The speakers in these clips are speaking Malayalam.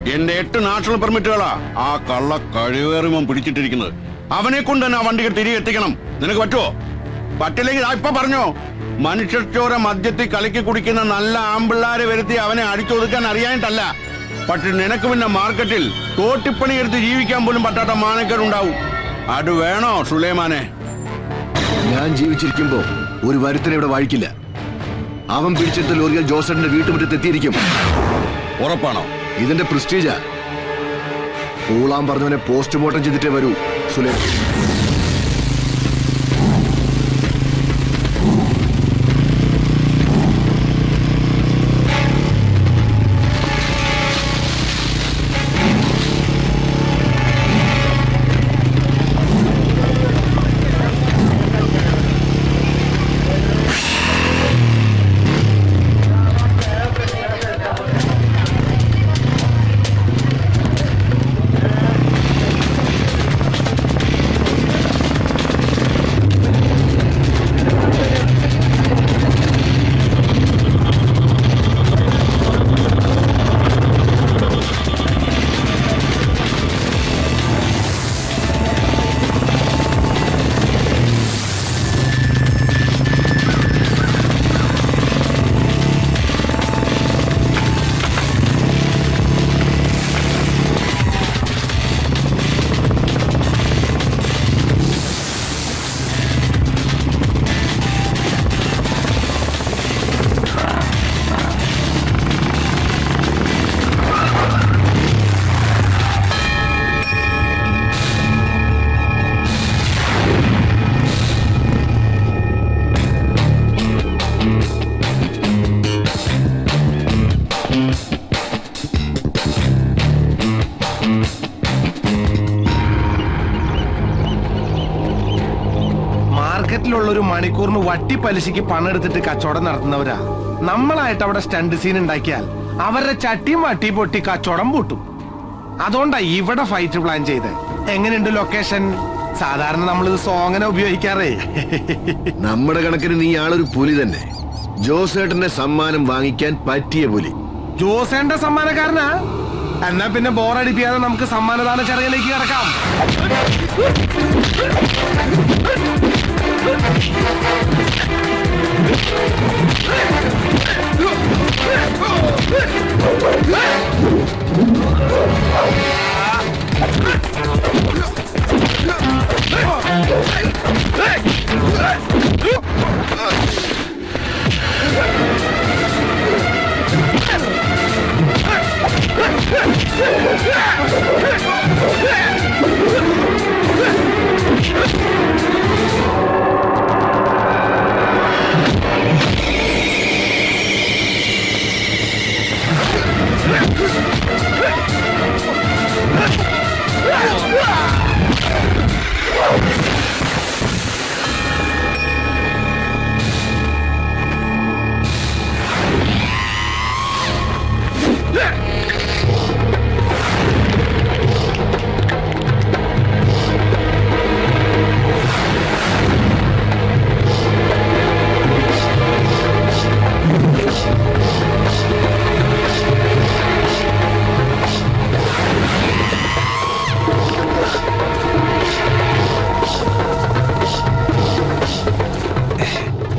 എന്റെ 8 നാഷണൽ പെർമിറ്റുകളാ ആ കള്ള കഴിവേറിമം പിടിച്ചിട്ടിരിക്കുന്നത്. അവനെ കൊണ്ട് തന്നെ ആ വണ്ടികൾ തിരികെ എത്തിക്കണം. നിനക്ക് പറ്റുമോ? പറ്റില്ലെങ്കിൽ ഇപ്പൊ പറഞ്ഞോ. മനുഷ്യച്ചോര മദ്യത്തിൽ കലക്കി കുടിക്കുന്ന നല്ല ആമ്പിള്ളാരെ വരുത്തി അവനെ അടിച്ചൊതുക്കാൻ അറിയാനിട്ടല്ല. പക്ഷെ നിനക്ക് പിന്നെ മാർക്കറ്റിൽ തോട്ടിപ്പണി എടുത്ത് ജീവിക്കാൻ പോലും പറ്റാത്ത മാനക്കേടുണ്ടാവും. അത് വേണോ സുലൈമാനെ? ഞാൻ ജീവിച്ചിരിക്കുമ്പോ ഒരു വരുത്തനെ ഇവിടെ വാഴിക്കില്ല. അവൻ പിടിച്ചെടുത്ത ലോറികൾ ജോസേട്ടന്റെ വീട്ടുമുറ്റത്ത് എത്തിയിരിക്കും. ഉറപ്പാണോ? ഇതിന്റെ പ്രസ്റ്റീജാ. പൂളാൻ പറഞ്ഞവനെ പോസ്റ്റ്മോർട്ടം ചെയ്തിട്ടേ വരൂ സുലൈമാൻ. മാർക്കറ്റിലുള്ളൊരു മണിക്കൂറിന് വട്ടി പലിശയ്ക്ക് പണം എടുത്തിട്ട് കച്ചവടം നടത്തുന്നവരാ. നമ്മളായിട്ട് അവിടെ സ്റ്റണ്ട് സീൻ ഉണ്ടാക്കിയാൽ അവരുടെ ചട്ടിയും വട്ടി പൊട്ടി കച്ചവടം പൂട്ടും. അതുകൊണ്ടാ ഇവിടെ ഫൈറ്റ് പ്ലാൻ ചെയ്ത്. എങ്ങനെയുണ്ട് ലൊക്കേഷൻ? സാധാരണ നമ്മളിത് സോങ്ങനെ ഉപയോഗിക്കാറേ. നമ്മുടെ കണക്കിന് നീ ആളൊരു പുലി തന്നെ. ജോസേട്ടന്റെ സമ്മാനം വാങ്ങിക്കാൻ പറ്റിയ പുലി. ജോസേന്റെ സമ്മാനക്കാരനാ? എന്നാ പിന്നെ ബോറടിപ്പിക്കാതെ നമുക്ക് സമ്മാനദാന ചടങ്ങിലേക്ക് കിടക്കാം.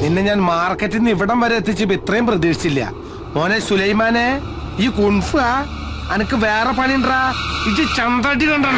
നിന്നെ ഞാൻ മാർക്കറ്റിൽ നിന്ന് ഇവിടം വരെ എത്തിച്ചപ്പോ ഇത്രയും പ്രതീക്ഷിച്ചില്ല. മോനെ സുലൈമാനെ, ഈ കുൻഫ അനക്ക് വേറെ പണിണ്ടാ. ഇത് ചന്തടി കണ്ടോ?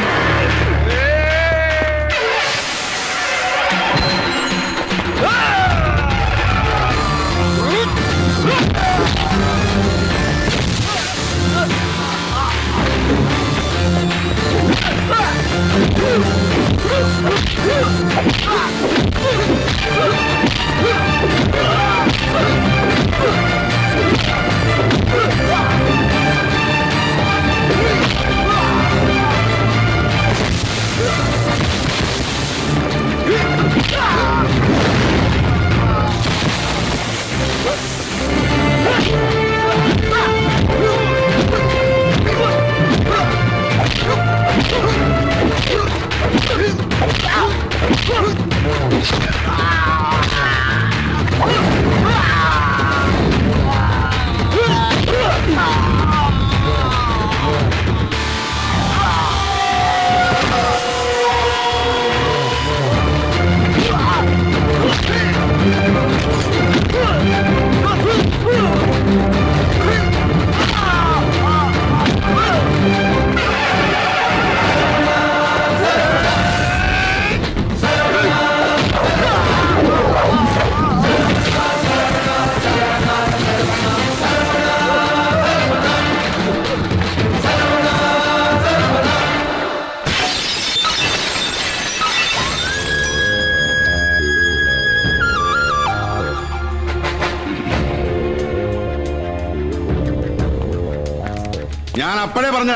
അപ്പോഴേ പറഞ്ഞ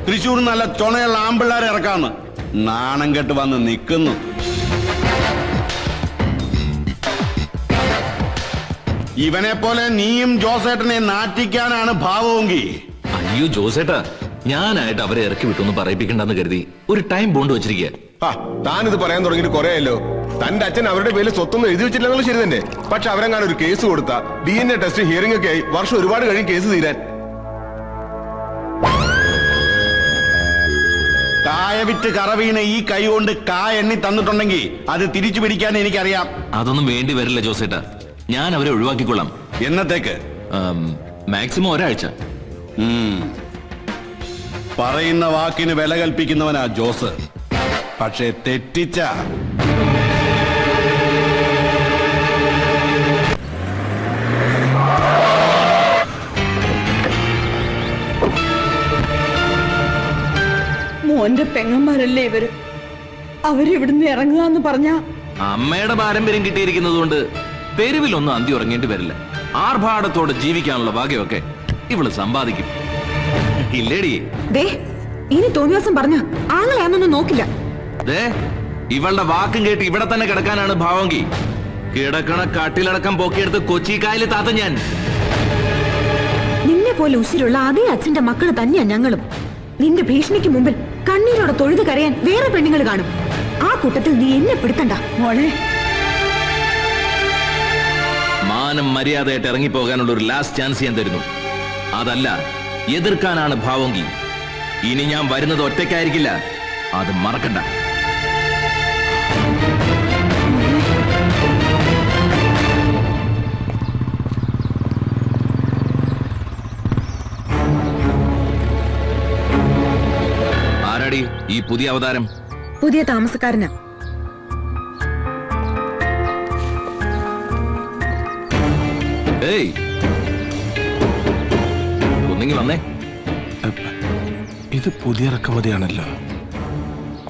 തൃശ്ശൂർ നല്ല ചുണയുള്ള ആമ്പിള്ളാരെ ഇറക്കാന്ന്. നാണം കെട്ട് വന്ന് നിൽക്കുന്നു. ഇവനെ പോലെ നീയും ജോസേട്ടനെ നാട്ടിക്കാനാണ് ഭാവമെങ്കിൽ. അയ്യോ ജോസേട്ടാ, ഞാനായിട്ട് അവരെ ഇറക്കി വിട്ടൊന്ന് പറയിപ്പിക്കണ്ടെന്ന് കരുതി ഒരു ടൈം ബോണ്ട് വെച്ചിരിക്കുക. താനിത് പറയാൻ തുടങ്ങിയിട്ട് കുറേയല്ലോ. തന്റെ അച്ഛൻ അവരുടെ പേരിൽ സ്വത്തൊന്നും എഴുതി വെച്ചില്ലെന്നുള്ള ശരി തന്നെ. പക്ഷെ അവരെങ്ങാനും ഒരു കേസ് കൊടുത്ത DNA ടെസ്റ്റ് ഹിയറിംഗ് ഒക്കെ ആയി വർഷം ഒരുപാട് കഴിയും കേസ് തീരാൻ. കായ വിറ്റ് കറവീണ ഈ കൈ കൊണ്ട് കായ എണ്ണി തന്നിട്ടുണ്ടെങ്കിൽ അത് തിരിച്ചു പിടിക്കാൻ എനിക്കറിയാം. അതൊന്നും വേണ്ടി വരില്ല ജോസേട്ടാ, ഞാൻ അവരെ ഒഴിവാക്കിക്കൊള്ളാം. എന്നത്തേക്ക്? മാക്സിമം ഒരാഴ്ച. പറയുന്ന വാക്കിന് വില കൽപ്പിക്കുന്നവനാ ജോസ്. പക്ഷെ തെറ്റിച്ച മോന്റെ പെങ്ങന്മാരല്ലേ ഇവര്. അവരിവിടുന്ന് ഇറങ്ങുക എന്ന് പറഞ്ഞ അമ്മയുടെ പാരമ്പര്യം കിട്ടിയിരിക്കുന്നത് കൊണ്ട് തെരുവിലൊന്നും അന്തി ഉറങ്ങേണ്ടി വരില്ല. ആർഭാടത്തോടെ ജീവിക്കാനുള്ള ഭാഗ്യമൊക്കെ ഇവള് സമ്പാദിക്കും. ഇല്ലേടി? ഇനി തോന്നിയാസം പറഞ്ഞ ആങ്ങളെയാണെന്നൊന്നും നോക്കില്ല. ഇവളുടെ വാക്കും കേട്ട് ഇവിടെ തന്നെ കിടക്കാനാണ് ഭാവമെങ്കിൽ കിടക്കണ കാട്ടിലടക്കം പൊക്കിയെടുത്ത് കൊച്ചിക്കായല് താത്ത ഞാൻ. നിന്നെ പോലെ ഉശിരുള്ള അതേ അച്ഛന്റെ മക്കള് തന്നെയാ ഞങ്ങളും. നിന്റെ ഭീഷണിക്ക് മുമ്പിൽ കണ്ണീരോടെ തൊഴുത് കരയാൻ വേറെ പെണ്ണുങ്ങൾ കാണും. ആ കൂട്ടത്തിൽ നീ എന്നെ പിടുത്തണ്ട മോളെ. മാനം മര്യാദയായിട്ട് ഇറങ്ങിപ്പോകാനുള്ള ഒരു ലാസ്റ്റ് ചാൻസ് ഞാൻ തരുന്നു. അതല്ല എതിർക്കാനാണ് ഭാവമെങ്കിൽ ഇനി ഞാൻ വരുന്നത് ഒറ്റയ്ക്കായിരിക്കില്ല, അത് മറക്കണ്ട. ആരാടി ഈ പുതിയ അവതാരം? പുതിയ താമസക്കാരനാ. ഏയ് ഒന്നെങ്കി വന്നേ. ഇത് പുതിയ ഇറക്കുമതിയാണല്ലോ.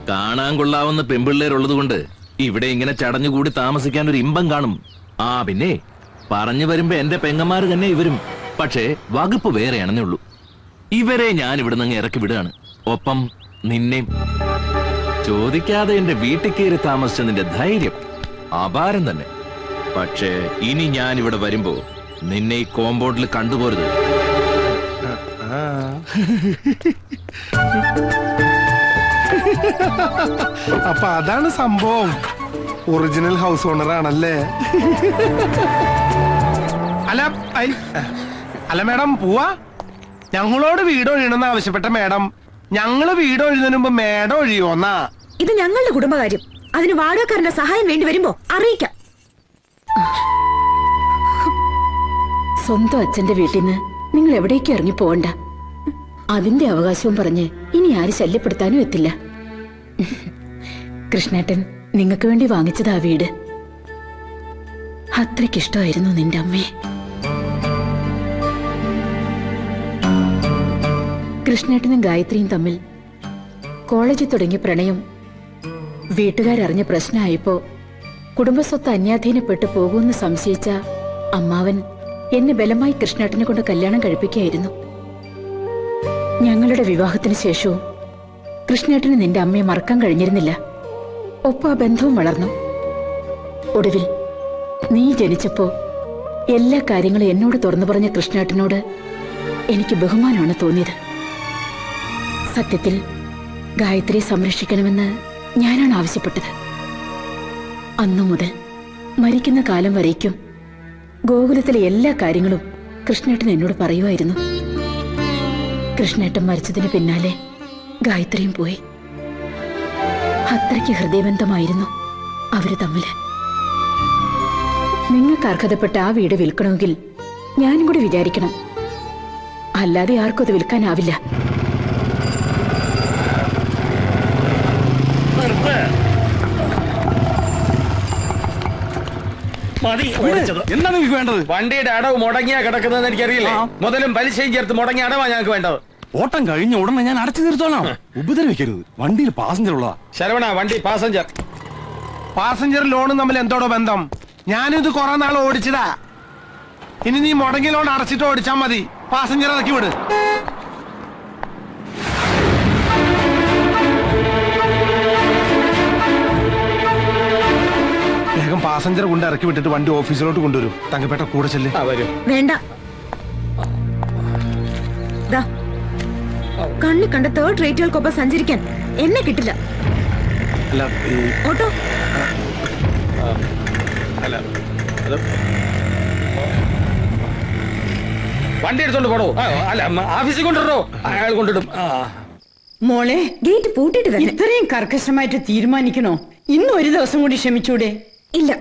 കാണാൻ കൊള്ളാവുന്ന പെമ്പിള്ളേരുള്ളത് കൊണ്ട് ഇവിടെ ഇങ്ങനെ ചടഞ്ഞുകൂടി താമസിക്കാൻ ഒരു ഇമ്പം കാണും. പിന്നെ പറഞ്ഞു വരുമ്പോ എന്റെ പെങ്ങന്മാര് തന്നെ ഇവരും. പക്ഷേ വകുപ്പ് വേറെയാണെന്നേ ഉള്ളൂ. ഇവരെ ഞാൻ ഇവിടെ നിന്ന് ഇറക്കി വിടുകയാണ്. ഒപ്പം നിന്നെയും. ചോദിക്കാതെ എന്റെ വീട്ടിൽ കയറി താമസിച്ചതിന്റെ ധൈര്യം അപാരം തന്നെ. പക്ഷേ ഇനി ഞാൻ ഇവിടെ വരുമ്പോ നിന്നെ ഈ കോമ്പൗണ്ടിൽ കണ്ടുപോരുത്. അപ്പൊ അതാണ് സംഭവം. ഒറിജിനൽ ഹൗസ് ഓണർ ആണല്ലേ? അല്ല മേഡം പോവാ. ഞങ്ങളോട് വീട് ഒഴിയണമെന്ന് ആവശ്യപ്പെട്ട മേഡം ഞങ്ങള് വീട് ഒഴിയുന്നതിന് മുമ്പ് മേഡം ഒഴിയോന്നാ. ഇത് ഞങ്ങളുടെ കുടുംബകാര്യം. അതിന് വാടകക്കാരന്റെ സഹായം വേണ്ടി വരുമ്പോ അറിയിക്കാം. സ്വന്തം അച്ഛന്റെ വീട്ടിൽ നിന്ന് നിങ്ങൾ എവിടേക്കും ഇറങ്ങി പോകണ്ട. അതിന്റെ അവകാശവും പറഞ്ഞ് ഇനി ആര് ശല്യപ്പെടുത്താനും എത്തില്ല. കൃഷ്ണേട്ടൻ നിങ്ങൾക്ക് വേണ്ടി വാങ്ങിച്ചതാ വീട്. അത്രയ്ക്കിഷ്ടമായിരുന്നു നിന്റെ അമ്മയെ. കൃഷ്ണേട്ടനും ഗായത്രിയും തമ്മിൽ കോളേജിൽ തുടങ്ങിയ പ്രണയം വീട്ടുകാരറിഞ്ഞ പ്രശ്നമായപ്പോ കുടുംബസ്വത്ത് അന്യാധീനപ്പെട്ടു പോകുമെന്ന് സംശയിച്ച അമ്മാവൻ എന്നെ ബലമായി കൃഷ്ണേട്ടനെ കൊണ്ട് കല്യാണം കഴിപ്പിക്കുകയായിരുന്നു. ഞങ്ങളുടെ വിവാഹത്തിന് ശേഷവും കൃഷ്ണേട്ടന് നിന്റെ അമ്മയെ മറക്കാൻ കഴിഞ്ഞിരുന്നില്ല. ഒപ്പം ആ ബന്ധവും വളർന്നു. ഒടുവിൽ നീ ജനിച്ചപ്പോ എല്ലാ കാര്യങ്ങളും എന്നോട് തുറന്നു പറഞ്ഞ കൃഷ്ണേട്ടനോട് എനിക്ക് ബഹുമാനമാണ് തോന്നിയത്. സത്യത്തിൽ ഗായത്രിയെ സംരക്ഷിക്കണമെന്ന് ഞാനാണ് ആവശ്യപ്പെട്ടത്. അന്നു മുതൽ മരിക്കുന്ന കാലം വരേക്കും ഗോകുലത്തിലെ എല്ലാ കാര്യങ്ങളും കൃഷ്ണേട്ടൻ എന്നോട് പറയുമായിരുന്നു. കൃഷ്ണേട്ടൻ മരിച്ചതിന് പിന്നാലെ ഗായത്രിയും പോയി. അത്രയ്ക്ക് ഹൃദയബന്ധമായിരുന്നു അവര് തമ്മില്. നിങ്ങൾക്ക് അർഹതപ്പെട്ട ആ വീട് വിൽക്കണമെങ്കിൽ ഞാനും കൂടി വിചാരിക്കണം. അല്ലാതെ ആർക്കും അത് വിൽക്കാനാവില്ല. എന്താണ് നിങ്ങൾക്ക് വേണ്ടത്? വണ്ടിയുടെ അടവ് മുടങ്ങിയാ കിടക്കുന്നതെന്ന് എനിക്കറിയില്ലേ. മുതലും പലിശയും ചേർത്ത് മുടങ്ങിയ അടവാ ഞങ്ങൾക്ക് വേണ്ടത്. ഓട്ടം കഴിഞ്ഞ ഉടനെ ഞാൻ അടച്ചു തീർത്തോളാം. ഉപദ്രവിക്കരുത്. വണ്ടിയിൽ പാസഞ്ചർ ഉള്ളതാ. ശരവണ, വണ്ടി പാസഞ്ചർ. പാസഞ്ചർ ലോണും തമ്മിൽ എന്തോടോ ബന്ധം? ഞാനിത് കുറെ നാൾ ഓടിച്ചതാ. ഇനി നീ മുടങ്ങിയ ലോൺ അടച്ചിട്ട് ഓടിച്ചാ മതി. പാസഞ്ചർ ഇറക്കി വിട്. പാസഞ്ചർ കൊണ്ട് ഇറക്കി വിട്ടിട്ട് വണ്ടി ഓഫീസിലോട്ട് കൊണ്ടുവരൂ. തങ്കപ്പേട്ട കൂടെ ചെല്ല്. വരും. വേണ്ട. ദാ, കണ്ണി കണ്ട തേർഡ് റേറ്റുകൾക്കൊപ്പം സഞ്ചരിക്കാൻ എന്നെ കിട്ടില്ല. അല്ല ഓട്ടോ അല്ല അത് വണ്ടി എടുത്തോണ്ട് പോടോ. അല്ല ഓഫീസിൽ കൊണ്ടുവരണോ? അയാൾ കൊണ്ടിടും. മോളെ, ഗേറ്റ് പൂട്ടിട്ട് തന്നെ. ഇത്രയും കർക്കശമായിട്ട് തീരുമാനിക്കണോ? ഇന്ന് ഒരു ദിവസം കൂടി ക്ഷമിച്ചൂടെ? ഇല്ല,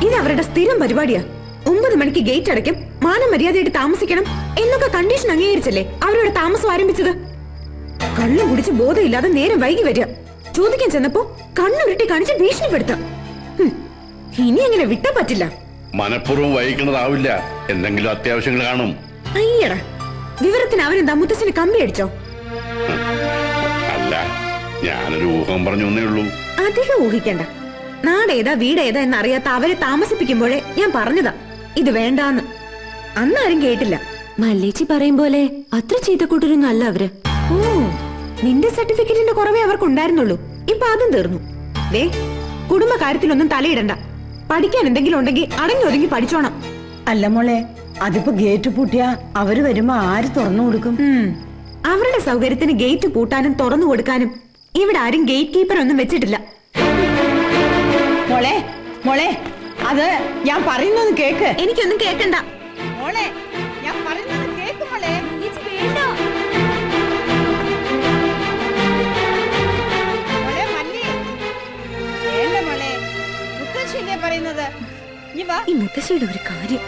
ഇത് അവരുടെ സ്ഥിരം പരിപാടിയാ. 9 മണിക്ക് ഗേറ്റ് അടയ്ക്കും, മാനം മര്യാദയായിട്ട് താമസിക്കണം എന്നൊക്കെ കണ്ടീഷൻ അംഗീകരിച്ചല്ലേ അവരുടെ താമസം ആരംഭിച്ചത്. കള്ളം കുടിച്ച് ബോധമില്ലാതെ നേരം വൈകി വരിക, ചോദിക്കാൻ ചെന്നപ്പോ കണ്ണുരുട്ടി കാണിച്ച് ഭീഷണിപ്പെടുത്താം. ഇനി അങ്ങനെ വിട്ടാ പറ്റില്ല. മനഃപൂർവ്വം വൈകിക്കുന്നതാവില്ല, എന്തെങ്കിലും അത്യാവശ്യങ്ങൾ കാണും. അയ്യടാ, വിവരത്തിന് അവരെന്താ മുത്തച്ഛന് കമ്പി അടിച്ചോ? അല്ല, ഞാനൊരു ഊഹം പറഞ്ഞു എന്നേ ഉള്ളൂ. അധികം ഊഹിക്കണ്ട. നാടേതാ വീടേതാ എന്നറിയാത്ത അവരെ താമസിപ്പിക്കുമ്പോഴേ ഞാൻ പറഞ്ഞതാ ഇത് വേണ്ടാന്ന്. അന്നാരും കേട്ടില്ല. മല്ലേച്ചി പറയും പോലെ അത്ര ചെയ്ത കൂട്ടരൊന്നും അല്ല അവര്. ഓ, നിന്റെ സർട്ടിഫിക്കറ്റിന്റെ കുറവേ അവർക്കുണ്ടായിരുന്നുള്ളൂ. ഇപ്പൊ അതും തീർന്നു. ദേ, കുടുംബ കാര്യത്തിലൊന്നും തലയിടണ്ട. പഠിക്കാൻ എന്തെങ്കിലും ഉണ്ടെങ്കിൽ അടങ്ങി ഒതുങ്ങി പഠിച്ചോണം. അല്ല മോളെ, അതിപ്പോ ഗേറ്റ് പൂട്ടിയാ അവര് വരുമ്പോ ആര് തുറന്നു കൊടുക്കും? അവരുടെ സൗകര്യത്തിന് ഗേറ്റ് പൂട്ടാനും തുറന്നു കൊടുക്കാനും ഇവിടെ ആരും ഗേറ്റ് കീപ്പർ ഒന്നും വെച്ചിട്ടില്ല. മോളെ മോളെ, അത് ഞാൻ പറയുന്നത് കേക്ക്. എനിക്കൊന്നും കേക്കണ്ട. മോളെ, ഞാൻ പറയുന്നത് കേക്ക് മോളെ. മോളെ മല്ലി, വേണ്ട മോളെ, മുത്തശ്ശിയല്ലേ പറയുന്നത്. ഈ മുത്തശ്ശിയുടെ ഒരു കാര്യം